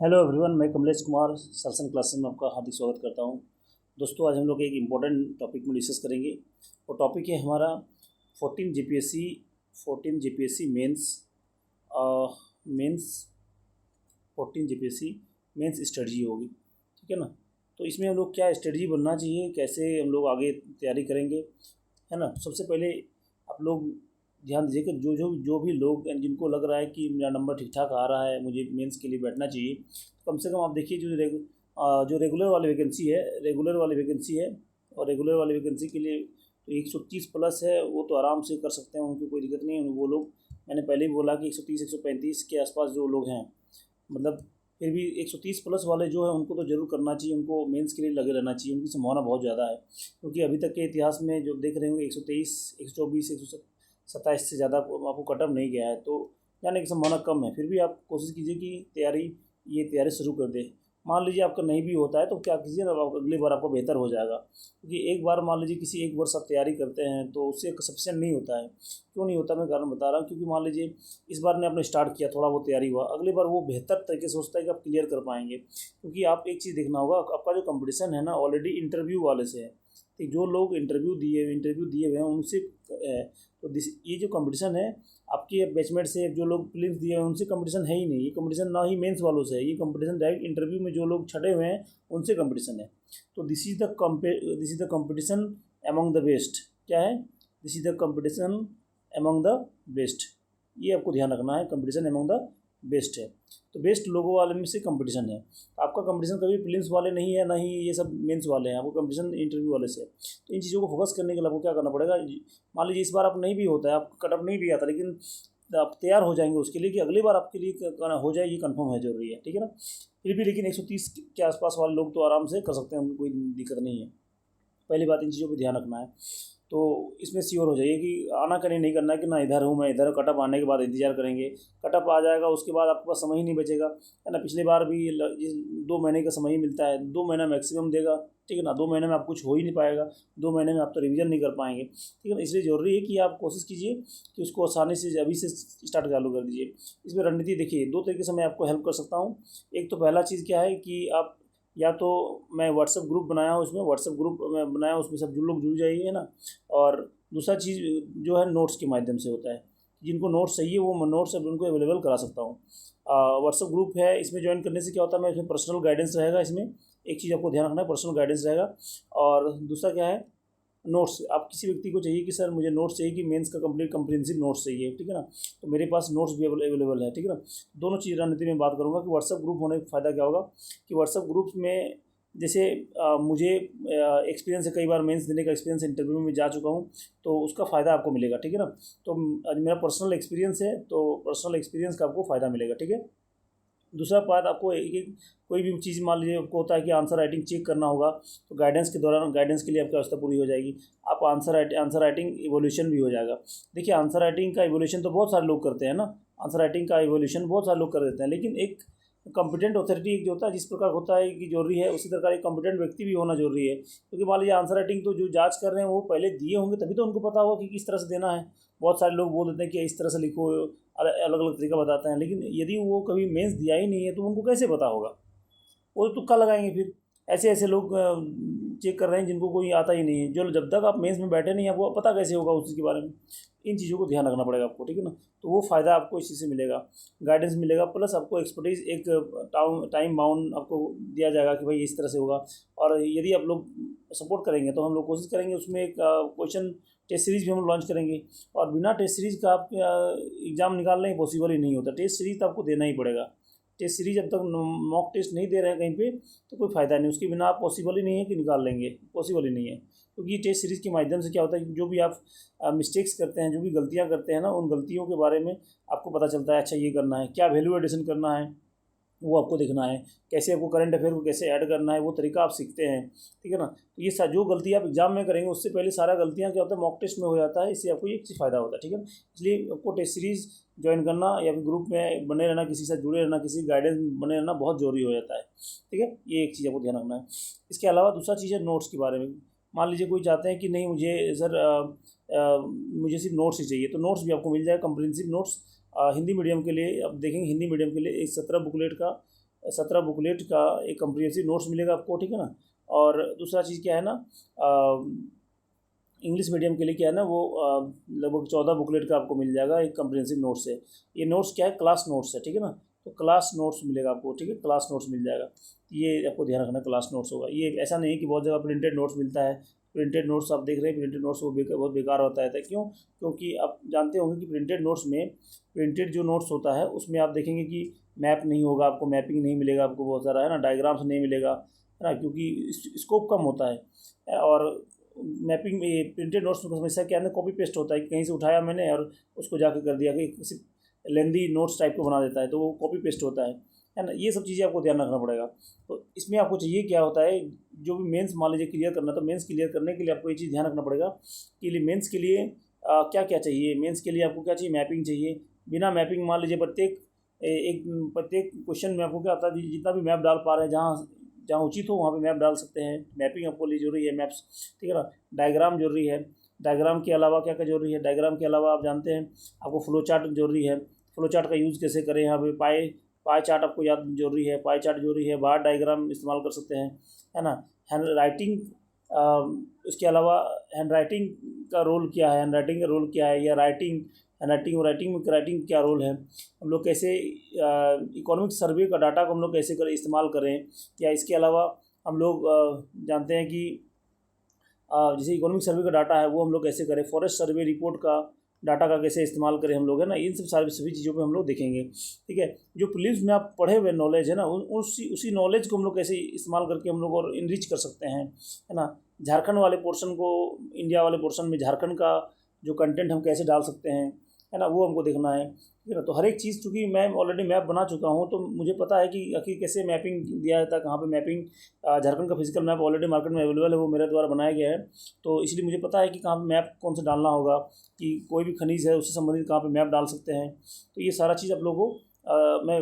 Hello everyone, मैं Kamlesh Kumar सरसन classes में आपका हार्दिक स्वागत करता हूं। दोस्तों, आज हम लोग एक इम्पोर्टेंट टॉपिक में डिस्कस करेंगे। और टॉपिक है हमारा 14 GPSC mains 14 GPSC mains strategy होगी, ठीक है ना। तो इसमें हम लोग क्या स्ट्रेटजी बनना चाहिए, कैसे हम लोग आगे तैयारी करेंगे, है ना। सबसे पहले आप लोग ध्यान दीजिए कि जो भी लोग जिनको लग रहा है कि मेरा नंबर ठीक ठाक आ रहा है, मुझे मेंस के लिए बैठना चाहिए, कम से कम आप देखिए जो रेगुलर वाली वैकेंसी है। और रेगुलर वाली वैकेंसी के लिए तो 130 प्लस है, वो तो आराम से कर सकते हैं, उनको कोई दिक्कत नहीं है। वो लोग, मैंने पहले ही बोला कि 130 135 के आसपास जो लोग हैं, मतलब फिर भी 130 प्लस वाले जो है उनको तो ज़रूर करना चाहिए, उनको मेंस के लिए लगे रहना चाहिए। उनकी संभावना बहुत ज़्यादा है, क्योंकि अभी तक के इतिहास में जो देख रहे होंगे 123 124 127 से ज़्यादा आपको कट ऑफ नहीं गया है, तो जाने की संभावना कम है। फिर भी आप कोशिश कीजिए कि ये तैयारी शुरू कर दे। मान लीजिए आपका नहीं भी होता है तो क्या कीजिए ना, अगली बार आपको बेहतर हो जाएगा। क्योंकि एक बार मान लीजिए किसी एक वर्ष आप तैयारी करते हैं तो उससे सफिशिएंट नहीं होता है। क्यों नहीं होता, मैं कारण बता रहा हूँ। क्योंकि मान लीजिए इस बार ने आपने स्टार्ट किया, थोड़ा बहुत तैयारी हुआ, अगली बार वो बेहतर तरीके से सोचता है कि आप क्लियर कर पाएंगे। क्योंकि आप एक चीज़ देखना होगा, आपका जो कंपटीशन है ना ऑलरेडी इंटरव्यू वाले से है। कि जो लोग इंटरव्यू दिए हुए हैं उनसे है। तो ये जो कंपटीशन है आपके बैचमेट से, जो लोग प्रीलिम्स दिए हैं उनसे कंपटीशन है ही नहीं। ये कंपटीशन ना ही मेंस वालों से है, ये कंपटीशन डायरेक्ट इंटरव्यू में जो लोग छटे हुए हैं उनसे कंपटीशन है। तो this is the competition among the best. क्या है? This is the competition among the best. ये आपको ध्यान रखना है, कंपटीशन एमंग द बेस्ट है। तो बेस्ट लोगों वाले में से कंपटीशन है। आपका कंपटीशन कभी प्रीलिम्स वाले नहीं है, ना ही ये सब मेंस वाले हैं, आपको कंपटीशन इंटरव्यू वाले से है। तो इन चीज़ों को फोकस करने के लिए आपको क्या करना पड़ेगा, मान लीजिए इस बार आप नहीं भी होता है, आपका कट ऑफ नहीं भी आता, लेकिन आप तैयार हो जाएंगे उसके लिए कि अगली बार आपके लिए हो जाए, ये कंफर्म है, जरूरी है, ठीक है ना। फिर भी लेकिन 130 के आसपास वाले लोग तो आराम से कर सकते हैं, उनको कोई दिक्कत नहीं है। पहली बात, इन चीज़ों पर ध्यान रखना है। तो इसमें श्योर हो जाइए कि आना कहीं नहीं करना है कि ना इधर हूँ मैं इधर, कटअप आने के बाद इंतजार करेंगे। कटअप आ जाएगा उसके बाद आपके पास समय ही नहीं बचेगा, है ना। पिछली बार भी 2 महीने का समय ही मिलता है, 2 महीना मैक्सिमम देगा, ठीक है ना। 2 महीने में आप कुछ हो ही नहीं पाएगा, 2 महीने में आप तो रिवीजन नहीं कर पाएंगे, ठीक है ना। इसलिए ज़रूरी है कि आप कोशिश कीजिए कि उसको आसानी से अभी से स्टार्ट चालू कर दीजिए। इसमें रणनीति देखिए, 2 तरीके से मैं आपको हेल्प कर सकता हूँ। एक तो पहला चीज़ क्या है कि आप, या तो मैं व्हाट्सएप ग्रुप बनाया हूँ, उसमें व्हाट्सएप ग्रुप मैं बनाया, उसमें सब जो लोग जुड़ जाइए, है ना। और दूसरा चीज़ जो है नोट्स के माध्यम से होता है। जिनको नोट्स चाहिए वो नोट्स अब उनको अवेलेबल करा सकता हूँ। व्हाट्सएप ग्रुप है, इसमें ज्वाइन करने से क्या होता है, मैं इसमें पर्सनल गाइडेंस रहेगा। इसमें एक चीज़ आपको ध्यान रखना है, पर्सनल गाइडेंस रहेगा। और दूसरा क्या है, नोट्स। आप किसी व्यक्ति को चाहिए कि सर मुझे नोट्स चाहिए, कि मेंस का कंप्लीट कम्प्रिहेंसिव नोट्स चाहिए, ठीक है ना, तो मेरे पास नोट्स भी अवेलेबल है, ठीक है ना। दोनों चीज़ रणनीति में बात करूँगा कि व्हाट्सएप ग्रुप होने का फ़ायदा क्या होगा, कि व्हाट्सएप ग्रुप में जैसे मुझे एक्सपीरियंस है, कई बार मेंस देने का एक्सपीरियंस, इंटरव्यू में जा चुका हूँ, तो उसका फ़ायदा आपको मिलेगा, ठीक है ना। तो आज मेरा पर्सनल एक्सपीरियंस है, तो पर्सनल एक्सपीरियंस का आपको फ़ायदा मिलेगा, ठीक है। दूसरा बात, आपको एक कोई भी चीज़ मान लीजिए आपको होता है कि आंसर राइटिंग चेक करना होगा, तो गाइडेंस के दौरान गाइडेंस के लिए आपकी व्यवस्था पूरी हो जाएगी। आप आंसर राइटिंग इवोल्यूशन भी हो जाएगा। देखिए, आंसर राइटिंग का इवोल्यूशन तो बहुत सारे लोग करते हैं ना, आंसर राइटिंग का इवोल्यूशन बहुत सारे लोग कर देते हैं, लेकिन एक कॉम्पिटेंट अथॉरिटी जो होता है, जिस प्रकार होता है कि जरूरी है, उसी प्रकार एक कॉम्पिटेंट व्यक्ति भी होना जरूरी है। क्योंकि मान लीजिए आंसर राइटिंग तो जो जांच कर रहे हैं वो पहले दिए होंगे, तभी तो उनको पता होगा कि किस तरह से देना है। बहुत सारे लोग बोल देते हैं कि इस तरह से लिखो, अलग अलग तरीका बताते हैं, लेकिन यदि वो कभी मेंस दिया ही नहीं है तो उनको कैसे पता होगा, वो तो तुक्का लगाएंगे। फिर ऐसे ऐसे लोग चेक कर रहे हैं जिनको कोई आता ही नहीं है, जो जब तक आप मेंस में बैठे नहीं, आपको पता कैसे होगा उसी के बारे में। इन चीज़ों को ध्यान रखना पड़ेगा आपको, ठीक है ना। तो वो फ़ायदा आपको इसी से मिलेगा, गाइडेंस मिलेगा, प्लस आपको एक्सपर्टीज़, एक टाइम बाउंड आपको दिया जाएगा कि भाई इस तरह से होगा। और यदि आप लोग सपोर्ट करेंगे तो हम लोग कोशिश करेंगे उसमें एक क्वेश्चन टेस्ट सीरीज भी हम लॉन्च करेंगे। और बिना टेस्ट सीरीज का आप एग्ज़ाम निकालना ही पॉसिबल ही नहीं होता, टेस्ट सीरीज तो आपको देना ही पड़ेगा। टेस्ट सीरीज जब तक मॉक टेस्ट नहीं दे रहे हैं कहीं पे, तो कोई फ़ायदा नहीं, उसके बिना आप पॉसिबल ही नहीं है कि निकाल लेंगे, पॉसिबल ही नहीं है। क्योंकि टेस्ट सीरीज़ के माध्यम से क्या होता है कि जो भी आप मिस्टेक्स करते हैं, जो भी गलतियाँ करते हैं ना, उन गलतियों के बारे में आपको पता चलता है। अच्छा, ये करना है, क्या वैल्यू एडिशन करना है, वो आपको देखना है। कैसे आपको करंट अफेयर को कैसे ऐड करना है, वो तरीका आप सीखते हैं, ठीक है ना। तो ये जो गलती आप एग्जाम में करेंगे, उससे पहले सारा गलतियाँ क्या होता है मॉक टेस्ट में हो जाता है। इससे आपको ये चीज़ फ़ायदा होता है, ठीक है। इसलिए आपको टेस्ट सीरीज़ ज्वाइन करना या फिर ग्रुप में बने रहना, किसी से जुड़े रहना, किसी गाइडेंस बने रहना बहुत ज़रूरी हो जाता है, ठीक है। ये एक चीज़ आपको ध्यान रखना है। इसके अलावा दूसरा चीज़ है नोट्स के बारे में। मान लीजिए कोई चाहते हैं कि नहीं मुझे सर मुझे सिर्फ नोट्स ही चाहिए, तो नोट्स भी आपको मिल जाए, कम्प्रिहेंसिव नोट्स। हिंदी मीडियम के लिए आप देखेंगे, हिंदी मीडियम के लिए एक 17 बुकलेट का 17 बुकलेट का एक कम्प्रिहेंसिव नोट्स मिलेगा आपको, ठीक है ना। और दूसरा चीज़ क्या है ना, इंग्लिश मीडियम के लिए क्या है ना, वो लगभग 14 बुकलेट का आपको मिल जाएगा एक कम्प्रिहेंसिव नोट्स है। ये नोट्स क्या है, क्लास नोट्स है, ठीक है ना। तो क्लास नोट्स मिलेगा आपको, ठीक है, क्लास नोट्स मिल जाएगा। ये आपको ध्यान रखना, क्लास नोट्स होगा। ये ऐसा नहीं कि बहुत जगह प्रिंटेड नोट्स मिलता है। प्रिंटेड नोट्स आप देख रहे हैं, प्रिंटेड नोट्स वो बहुत बेकार होता है। क्यों? क्योंकि आप जानते होंगे कि प्रिंटेड नोट्स में, प्रिंटेड जो नोट्स होता है उसमें आप देखेंगे कि मैप नहीं होगा, आपको मैपिंग नहीं मिलेगा, आपको बहुत सारा है ना, डायग्राम्स नहीं मिलेगा, है ना, क्योंकि स्कोप कम होता है। और मैपिंग में प्रिंटेड नोट्स में समस्या क्या है ना, कॉपी पेस्ट होता है कि कहीं से उठाया मैंने और उसको जाके कर दिया, कि किसी लेंदी नोट्स टाइप को बना देता है, तो वो कॉपी पेस्ट होता है ना। ये सब चीज़ें आपको ध्यान रखना पड़ेगा। तो इसमें आपको चाहिए क्या होता है, जो भी मेंस मान लीजिए क्लियर करना, तो मेंस क्लियर करने के लिए आपको ये चीज़ ध्यान रखना पड़ेगा कि मेंस के लिए क्या क्या चाहिए। मेंस के लिए आपको क्या चाहिए, मैपिंग चाहिए। बिना मैपिंग मान लीजिए प्रत्येक क्वेश्चन में आपको क्या होता है, जितना भी मैप डाल पा रहे हैं, जहाँ जहाँ उचित हो वहाँ पे मैप डाल सकते हैं। मैपिंग आपको लिए जरूरी है, मैप्स, ठीक है ना। डायग्राम जरूरी है। डायग्राम के अलावा क्या क्या जरूरी है, डायग्राम के अलावा आप जानते हैं आपको फ्लो चार्ट जरूरी है। फ्लो चार्ट का यूज़ कैसे करें, यहाँ पे पाई चार्ट आपको याद जरूरी है, पाई चार्ट जरूरी है। बार डायग्राम इस्तेमाल कर सकते हैं, है ना। हैंड राइटिंग, इसके अलावा हैंड राइटिंग का रोल क्या है, हैंड राइटिंग का रोल क्या है, या राइटिंग और राइटिंग में राइटिंग क्या रोल है, हम लोग कैसे इकोनॉमिक सर्वे का डाटा को हम लोग कैसे करें, इस्तेमाल करें। या इसके अलावा हम लोग जानते हैं कि जैसे इकोनॉमिक सर्वे का डाटा है वो हम लोग कैसे करें, फॉरेस्ट सर्वे रिपोर्ट का डाटा का कैसे इस्तेमाल करें हम लोग, है ना। इन सभी चीज़ों पे हम लोग देखेंगे, ठीक है। जो प्रीलिम्स में आप पढ़े हुए नॉलेज है ना, उसी नॉलेज को हम लोग कैसे इस्तेमाल करके हम लोग और इनरिच कर सकते हैं, है ना। झारखंड वाले पोर्शन को, इंडिया वाले पोर्शन में झारखंड का जो कंटेंट हम कैसे डाल सकते हैं, है ना, वो हमको देखना है, ठीक है ना। तो हर एक चीज़, चूँकि मैं ऑलरेडी मैप बना चुका हूँ, तो मुझे पता है कि आखिर कैसे मैपिंग दिया जाता है, कहाँ पे मैपिंग। झारखंड का फिजिकल मैप ऑलरेडी मार्केट में अवेलेबल है, वो मेरे द्वारा बनाया गया है। तो इसलिए मुझे पता है कि कहाँ पे मैप कौन सा डालना होगा, कि कोई भी खनिज है उससे संबंधित कहाँ पे मैप डाल सकते हैं। तो ये सारा चीज़ आप लोगों को मैं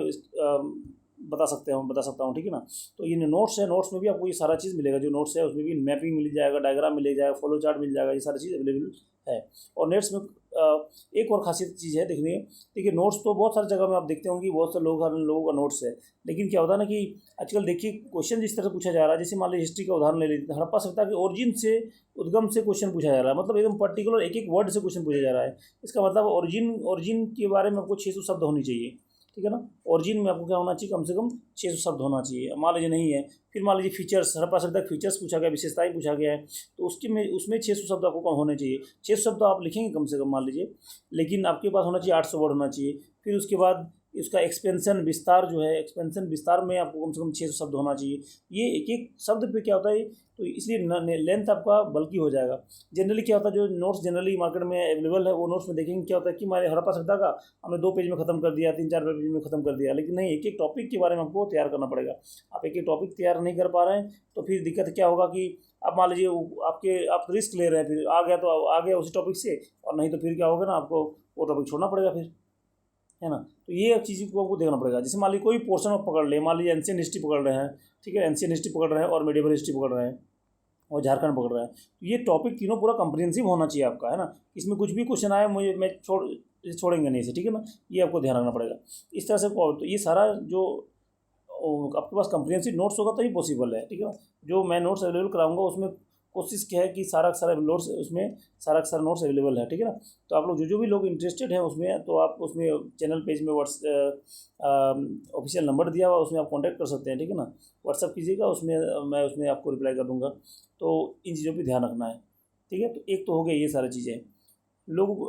बता सकता हूँ, ठीक है ना। तो ये नोट्स है, नोट्स में भी आपको ये सारा चीज़ मिलेगा। जो नोट्स है उसमें भी मैपिंग मिल जाएगा, डायग्राम मिल जाएगा, फ्लो चार्ट मिल जाएगा, ये सारी चीज़ अवेलेबल है। और नेट्स में एक और खासियत चीज़ है देखने, देखिए नोट्स तो बहुत सारी जगह में आप देखते होंगे कि बहुत से लोगों का नोट्स है। लेकिन क्या होता है ना कि आजकल देखिए क्वेश्चन जिस तरह से पूछा जा रहा है, जैसे मान लीजिए हिस्ट्री का उदाहरण ले लीजिए, हड़प्पा सभ्यता के ओरिजिन से, उद्गम से क्वेश्चन पूछा जा रहा है। मतलब एकदम पर्टिकुलर एक एक वर्ड से क्वेश्चन पूछा जा रहा है। इसका मतलब ओरिजिन के बारे में आपको 600 शब्द होनी चाहिए, ठीक है ना। ओरिजिन में आपको क्या होना चाहिए, कम से कम 600 शब्द होना चाहिए। मान लीजिए नहीं है, फिर मान लीजिए फीचर्स, हड़प्पा सभ्यता फीचर्स पूछा गया, विशेषताएं पूछा गया है, तो उसमें 600 शब्द आपको कम होने चाहिए। 600 शब्द आप लिखेंगे कम से कम मान लीजिए, लेकिन आपके पास होना चाहिए 800 वर्ड होना चाहिए। फिर उसके बाद उसका एक्सपेंशन विस्तार जो है, एक्सपेंशन विस्तार में आपको कम से कम 600 शब्द होना चाहिए। ये एक एक शब्द पे क्या होता है, तो इसलिए लेंथ आपका बल्कि हो जाएगा। जनरली क्या होता है, जो नोट्स जनरली मार्केट में अवेलेबल है, वो नोट्स में देखेंगे क्या होता है कि हमारे हड़प्पा सभ्यता का हमने 2 पेज में खत्म कर दिया, 3-4 पेज में खत्म कर दिया। लेकिन नहीं, एक एक टॉपिक के बारे में आपको तैयार करना पड़ेगा। आप एक एक टॉपिक तैयार नहीं कर पा रहे हैं, तो फिर दिक्कत क्या होगा कि आप मान लीजिए आप रिस्क ले रहे हैं, फिर आ गया तो आ गया उसी टॉपिक से, और नहीं तो फिर क्या होगा ना, आपको वो टॉपिक छोड़ना पड़ेगा फिर, है ना। तो ये चीज़ को आपको देखना पड़ेगा। जैसे मान लीजिए कोई पोर्शन आप पकड़ ले, मान लीजिए एंशियंट हिस्ट्री पकड़ रहे हैं, ठीक है, एंशियंट हिस्ट्री पकड़ रहे हैं और मेडिवल हिस्ट्री पकड़ रहे हैं और झारखंड पकड़ रहा है, तो ये टॉपिक तीनों पूरा कम्प्रिहेंसिव होना चाहिए आपका, है ना। इसमें कुछ भी क्वेश्चन आए मैं छोड़ेंगे नहीं इसे, ठीक है ना। ये आपको ध्यान रखना पड़ेगा इस तरह से। तो ये सारा जो आपके पास कम्प्रिहेंसिव नोट्स होगा तभी पॉसिबल है, ठीक है। जो मैं नोट्स अवेलेबल कराऊंगा उसमें कोशिश क्या है कि सारा नोट्स उसमें सारा नोट्स अवेलेबल है, ठीक है ना। तो आप लोग जो भी लोग इंटरेस्टेड हैं उसमें, तो आप उसमें चैनल पेज में ऑफिशियल नंबर दिया हुआ, उसमें आप कांटेक्ट कर सकते हैं, ठीक है ना। व्हाट्सअप कीजिएगा, उसमें मैं उसमें आपको रिप्लाई कर दूँगा। तो इन चीज़ों पर ध्यान रखना है, ठीक है। तो एक तो हो गया ये सारी चीज़ें लोग।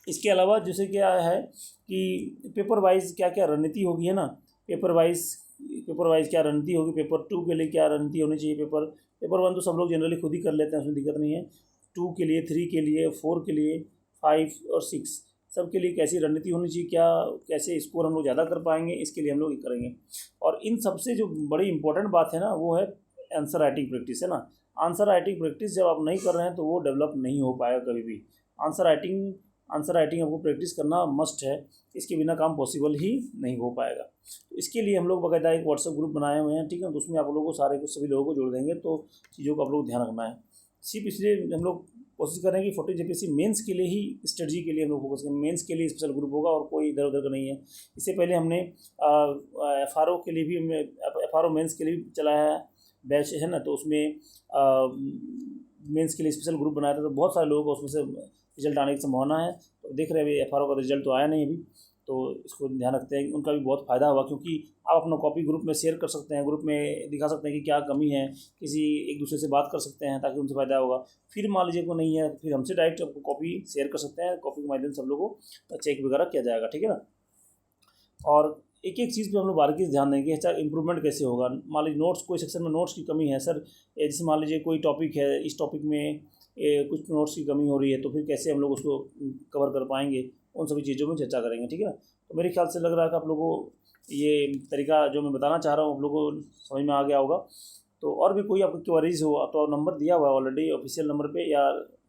इसके अलावा जैसे क्या है कि पेपर वाइज क्या क्या रणनीति होगी, है ना। पेपर वाइज क्या रणनीति होगी, पेपर 2 के लिए क्या रणनीति होनी चाहिए। पेपर 1 तो सब लोग जनरली खुद ही कर लेते हैं, उसमें दिक्कत नहीं है। 2 के लिए, 3 के लिए, 4 के लिए, 5 और 6 सब के लिए कैसी रणनीति होनी चाहिए, क्या कैसे स्कोर हम लोग ज़्यादा कर पाएंगे, इसके लिए हम लोग करेंगे। और इन सबसे जो बड़ी इंपॉर्टेंट बात है ना, वो है आंसर राइटिंग प्रैक्टिस, है ना। आंसर राइटिंग प्रैक्टिस जब आप नहीं कर रहे हैं तो वो डेवलप नहीं हो पाएगा कभी भी। आंसर राइटिंग आपको प्रैक्टिस करना मस्ट है, इसके बिना काम पॉसिबल ही नहीं हो पाएगा। तो इसके लिए हम लोग बाकायदा एक व्हाट्सएप ग्रुप बनाए हुए हैं, ठीक है। तो उसमें आप लोगों को सभी लोगों को जोड़ देंगे, तो चीज़ों को आप लोग ध्यान रखना है। सिर्फ इसलिए हम लोग कोशिश करें कि 14 जेपीएससी मेंस के लिए ही स्ट्रेटजी के लिए हम लोग फोकस करें, मेंस के लिए स्पेशल ग्रुप होगा और कोई इधर उधर का नहीं है। इससे पहले हमने FRO के लिए भी हमने FRO मेंस के लिए भी चलाया है बैच, है ना, तो उसमें मेंस के लिए स्पेशल ग्रुप बनाया था, तो बहुत सारे लोगों को उसमें से रिजल्ट आने की संभावना है। तो देख रहे हैं अभी FRO का रिजल्ट तो आया नहीं अभी, तो इसको ध्यान रखते हैं, उनका भी बहुत फ़ायदा होगा, क्योंकि आप अपना कॉपी ग्रुप में शेयर कर सकते हैं, ग्रुप में दिखा सकते हैं कि क्या कमी है, किसी एक दूसरे से बात कर सकते हैं ताकि उनसे फ़ायदा होगा। फिर मान लीजिए को नहीं है, फिर हमसे डायरेक्ट आपको कॉपी शेयर कर सकते हैं, कॉपी के माध्यम से सब लोगों को चेक वगैरह किया जाएगा, ठीक है ना। और एक एक चीज़ पे हम लोग बारीकी से ध्यान देंगे, अच्छा इंप्रूवमेंट कैसे होगा। मान लीजिए नोट्स, कोई सेक्शन में नोट्स की कमी है सर, जैसे मान लीजिए कोई टॉपिक है, इस टॉपिक में कुछ नोट्स की कमी हो रही है, तो फिर कैसे हम लोग उसको कवर कर पाएंगे, उन सभी चीज़ों में चर्चा करेंगे, ठीक है ना। तो मेरे ख्याल से लग रहा है कि आप लोगों को ये तरीका जो मैं बताना चाह रहा हूँ आप लोगों को समझ में आ गया होगा। तो और भी कोई आपको क्वेरीज हो तो नंबर दिया हुआ है ऑलरेडी ऑफिशियल नंबर पे, या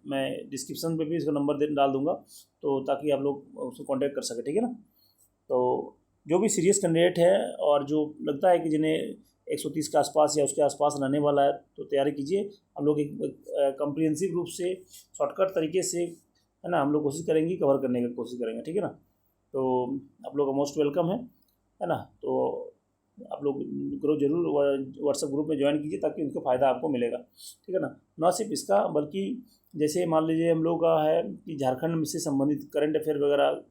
मैं डिस्क्रिप्शन पे भी इसका नंबर डाल दूँगा, तो ताकि आप लोग उसको कॉन्टैक्ट कर सकें, ठीक है ना। तो जो भी सीरियस कैंडिडेट है और जो लगता है कि जिन्हें 130 के आसपास या उसके आसपास रहने वाला है, तो तैयारी कीजिए। हम लोग एक कम्प्रिहेंसिव रूप से शॉर्टकट तरीके से, है ना, हम लोग कोशिश करेंगे कवर करने की कोशिश करेंगे, ठीक है ना। तो आप लोग का मोस्ट वेलकम है ना। तो आप लोग ग्रुप जरूर व्हाट्सएप ग्रुप में ज्वाइन कीजिए ताकि उनको फ़ायदा आपको मिलेगा, ठीक है ना। ना सिर्फ इसका, बल्कि जैसे मान लीजिए हम लोग का है कि झारखंड से संबंधित करंट अफेयर वगैरह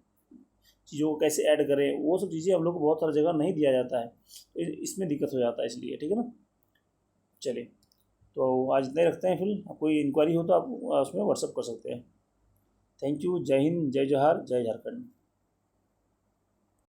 चीज़ों को कैसे ऐड करें, वो सब चीज़ें हम लोग को बहुत सारी जगह नहीं दिया जाता है, तो इसमें दिक्कत हो जाता है, इसलिए, ठीक है ना। चलिए, तो आज इतना ही रखते हैं, फिर कोई इंक्वायरी हो तो आप उसमें व्हाट्सअप कर सकते हैं। Thank you. जय हिंद, जय जोहार, जय झारखंड।